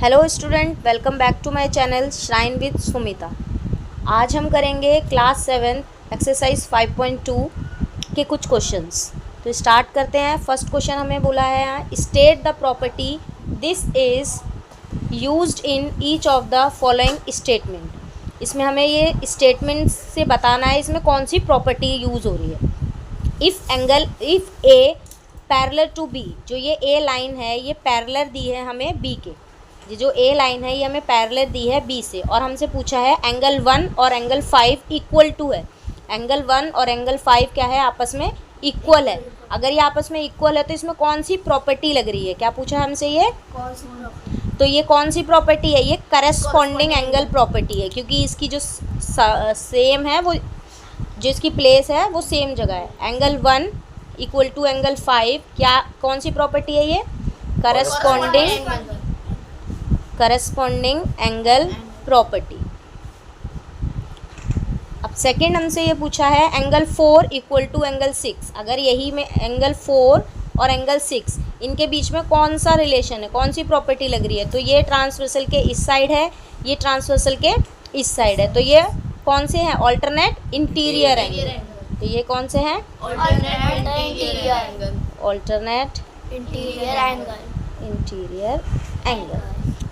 Hello student, welcome back to my channel shrine with Sumita. आज हम करेंगे क्लास 7 एक्सरसाइज 5.2 के कुछ क्वेश्चंस। तो स्टार्ट करते हैं। फर्स्ट क्वेश्चन हमें बोला है state the property this is used in each of the following statement. इसमें हमें ये स्टेटमेंट से बताना है इसमें कौन सी प्रॉपर्टी यूज़ हो रही है। If A parallel to B, जो ये ए लाइन है ये पैरेलल दी है हमें बी के, ये जो ए लाइन है ये हमें पैरेलल दी है बी से, और हमसे पूछा है एंगल 1 और एंगल 5 इक्वल टू है। एंगल 1 और एंगल 5 क्या है, आपस में इक्वल है। अगर ये आपस में इक्वल है तो इसमें कौन सी प्रॉपर्टी लग रही है, क्या पूछा है हमसे ये? तो ये कौन सी प्रॉपर्टी है? ये करस्पॉन्डिंग एंगल प्रॉपर्टी है, क्योंकि इसकी जो सेम है वो, जो इसकी प्लेस है वो सेम जगह है। एंगल 1 इक्वल टू एंगल 5, क्या कौन सी प्रॉपर्टी है ये? Corresponding angle property. अब सेकंड हमसे ये पूछा है एंगल 4 इक्वल टू एंगल 6। अगर यही में एंगल 4 और एंगल 6 इनके बीच में कौन सा रिलेशन है, कौन सी प्रॉपर्टी लग रही है? तो ये ट्रांसवर्सल के इस साइड है, ये ट्रांसवर्सल के इस साइड है। तो ये कौन से हैं? Alternate interior angle. तो ये कौन से हैं? Alternate interior angle.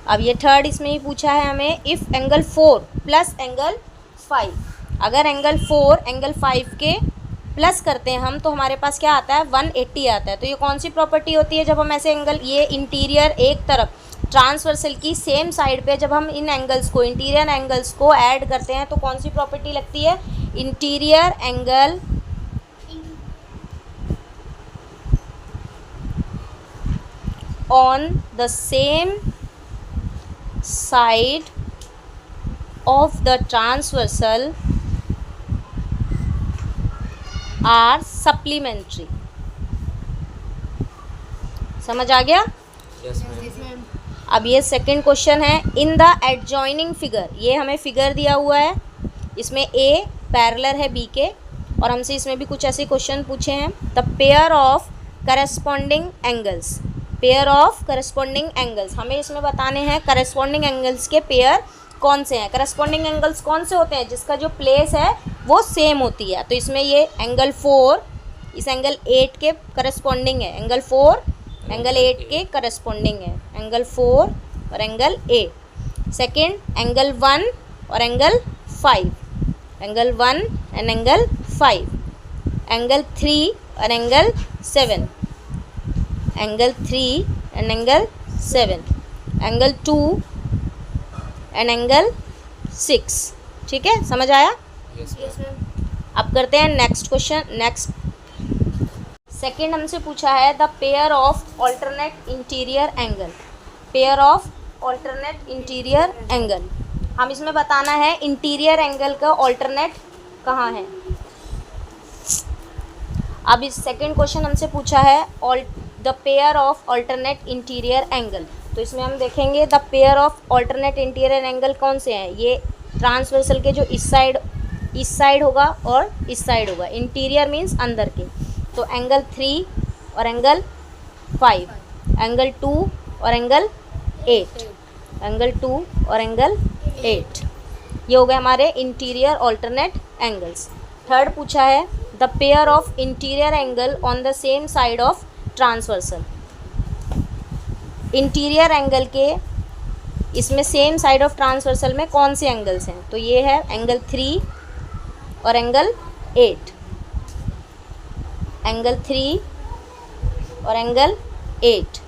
अब ये थर्ड इसमें ही पूछा है हमें इफ़ एंगल 4 प्लस एंगल 5। अगर एंगल 4 एंगल 5 के प्लस करते हैं हम तो हमारे पास क्या आता है? 180 आता है। तो ये कौन सी प्रॉपर्टी होती है? जब हम ऐसे एंगल, ये इंटीरियर एक तरफ ट्रांसवर्सल की सेम साइड पे जब हम इन एंगल्स को, इंटीरियर एंगल्स को ऐड करते हैं तो कौन सी प्रॉपर्टी लगती है? Interior angle on the same side of the transversal are supplementary। समझ आ गया? Yes, ma'am. अब ये सेकंड क्वेश्चन है इन द एडजॉइनिंग फिगर। ये हमें फिगर दिया हुआ है, इसमें ए पैरेलल है बी के, और हमसे इसमें भी कुछ ऐसे क्वेश्चन पूछे हैं। The pair of corresponding angles, pair of corresponding angles, हमें इसमें बताने हैं करस्पॉन्डिंग एंगल्स के पेयर कौन से हैं। करस्पॉन्डिंग एंगल्स कौन से होते हैं? जिसका जो प्लेस है वो सेम होती है। तो इसमें ये एंगल 4 इस एंगल 8 के करस्पॉन्डिंग है, एंगल 4 एंगल 8 के करस्पॉन्डिंग है, एंगल 4 और एंगल 8। सेकेंड एंगल 1 और angle 5, angle 1 and angle 5, angle 3 और angle 7, angle 3 and angle 7, angle 2 and angle 6। ठीक है, समझ आया? Yes, ma'am. अब करते हैं नेक्स्ट क्वेश्चन। नेक्स्ट सेकंड हमसे पूछा है the pair of alternate interior angle. Pair of alternate interior angle, हम इसमें बताना है इंटीरियर एंगल का ऑल्टरनेट कहाँ है। अब इस सेकंड क्वेश्चन हमसे पूछा है the pair of alternate interior angle. तो इसमें हम देखेंगे the pair of alternate interior angle कौन से हैं। ये ट्रांसवर्सल के जो इस साइड होगा और इस साइड होगा। इंटीरियर मीन्स अंदर के। तो एंगल 3 और एंगल 5, एंगल 2 और एंगल 8, एंगल 2 और एंगल 8, ये हो गए हमारे इंटीरियर ऑल्टरनेट एंगल्स। थर्ड पूछा है the pair of interior angle on the same side of transversal. Interior angle के इसमें सेम साइड ऑफ ट्रांसवर्सल में कौन से एंगल्स हैं? तो ये है एंगल 3 और एंगल 8, एंगल 3 और एंगल 8,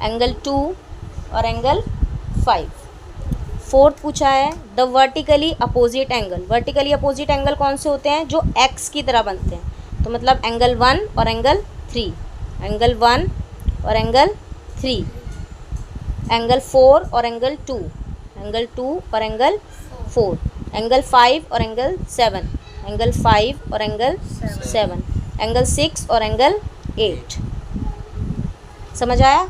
एंगल 2 और एंगल 5। फोर्थ पूछा है the vertically opposite angle. Vertically opposite angle कौन से होते हैं? जो एक्स की तरह बनते हैं। तो मतलब एंगल 1 और एंगल 3, एंगल 1 और एंगल 3, एंगल 4 और एंगल 2, एंगल 2 और एंगल 4, एंगल 5 और एंगल 7, एंगल 5 और एंगल 7, एंगल 6 और एंगल 8। समझ आया?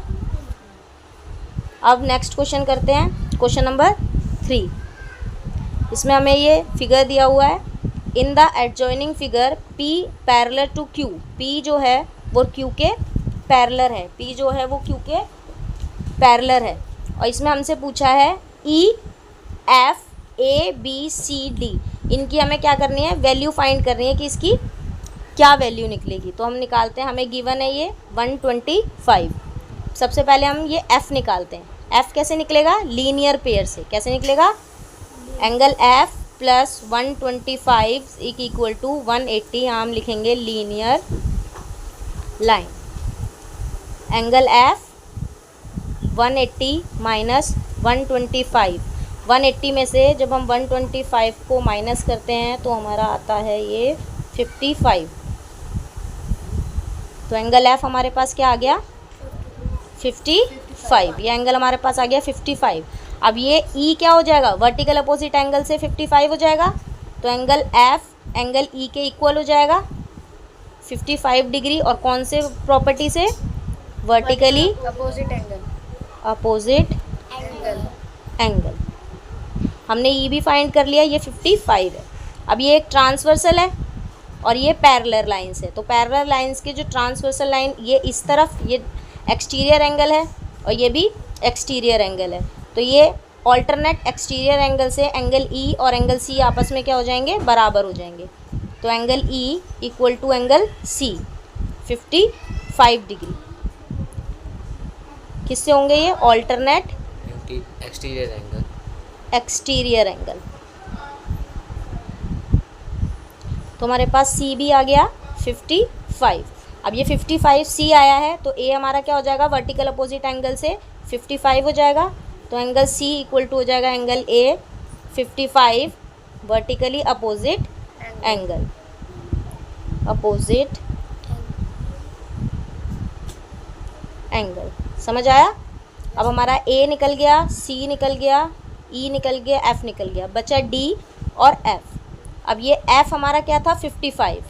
अब नेक्स्ट क्वेश्चन करते हैं, क्वेश्चन नंबर 3। इसमें हमें ये फिगर दिया हुआ है in the adjoining figure P parallel to Q। P जो है वो Q के पैरेलल है, P जो है वो Q के पैरेलल है, और इसमें हमसे पूछा है E F A B C D, इनकी हमें क्या करनी है, वैल्यू फाइंड करनी है कि इसकी क्या वैल्यू निकलेगी। तो हम निकालते हैं, हमें गिवन है ये 125। सबसे पहले हम ये एफ़ निकालते हैं। एफ़ कैसे निकलेगा, लीनियर पेयर से। कैसे निकलेगा, angle F plus 125 equal to 180, यहाँ हम लिखेंगे linear line. Angle F 180 minus 125, 180 में से जब हम 125 को माइनस करते हैं तो हमारा आता है ये 55। तो एंगल एफ हमारे पास क्या आ गया, 55। ये एंगल हमारे पास आ गया 55। अब ये ई क्या हो जाएगा, वर्टिकल अपोजिट एंगल से 55 हो जाएगा। तो एंगल एफ एंगल ई के इक्वल हो जाएगा 55 डिग्री, और कौन से प्रॉपर्टी से, vertically opposite angle. Opposite angle. हमने ई भी फाइंड कर लिया, ये 55 है। अब ये एक ट्रांसवर्सल है और ये पैरेलल लाइंस है। तो पैरेलल लाइंस के जो ट्रांसवर्सल लाइन, ये इस तरफ ये एक्सटीरियर एंगल है और ये भी एक्सटीरियर एंगल है। तो ये ऑल्टरनेट एक्सटीरियर एंगल से एंगल ई और एंगल सी आपस में क्या हो जाएंगे, बराबर हो जाएंगे। तो angle E equal to angle C 55 degree किससे होंगे, ये ऑल्टरनेट एक्सटीरियर एंगल। तो हमारे पास सी भी आ गया 55। अब ये 55 सी आया है तो ए हमारा क्या हो जाएगा, वर्टिकल अपोजिट एंगल से 55 हो जाएगा। तो एंगल सी इक्वल टू हो जाएगा angle A 55 vertically opposite angle, opposite angle. समझ आया। अब हमारा ए निकल गया, सी निकल गया, ई निकल गया, एफ निकल गया, बचा डी और एफ। अब ये एफ हमारा क्या था, 55,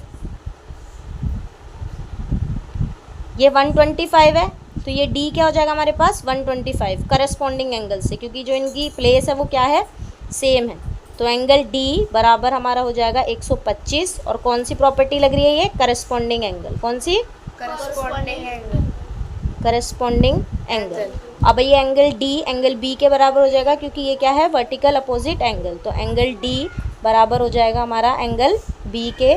ये 125 है। तो ये डी क्या हो जाएगा हमारे पास, 125 करस्पॉन्डिंग एंगल से, क्योंकि जो इनकी प्लेस है वो क्या है, सेम है। तो एंगल डी बराबर हमारा हो जाएगा 125, और कौन सी प्रॉपर्टी लग रही है, ये करस्पॉन्डिंग एंगल। कौन सी, करस्पॉन्डिंग एंगल। Corresponding angle. अब ये एंगल डी एंगल बी के बराबर हो जाएगा, क्योंकि ये क्या है, वर्टिकल अपोजिट एंगल। तो एंगल डी बराबर हो जाएगा हमारा एंगल बी के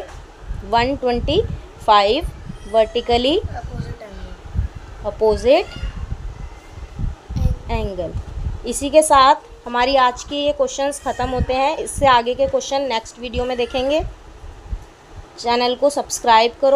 125 वर्टिकली अपोजिट एंगल। इसी के साथ हमारी आज की ये क्वेश्चंस ख़त्म होते हैं। इससे आगे के क्वेश्चन नेक्स्ट वीडियो में देखेंगे। चैनल को सब्सक्राइब करो।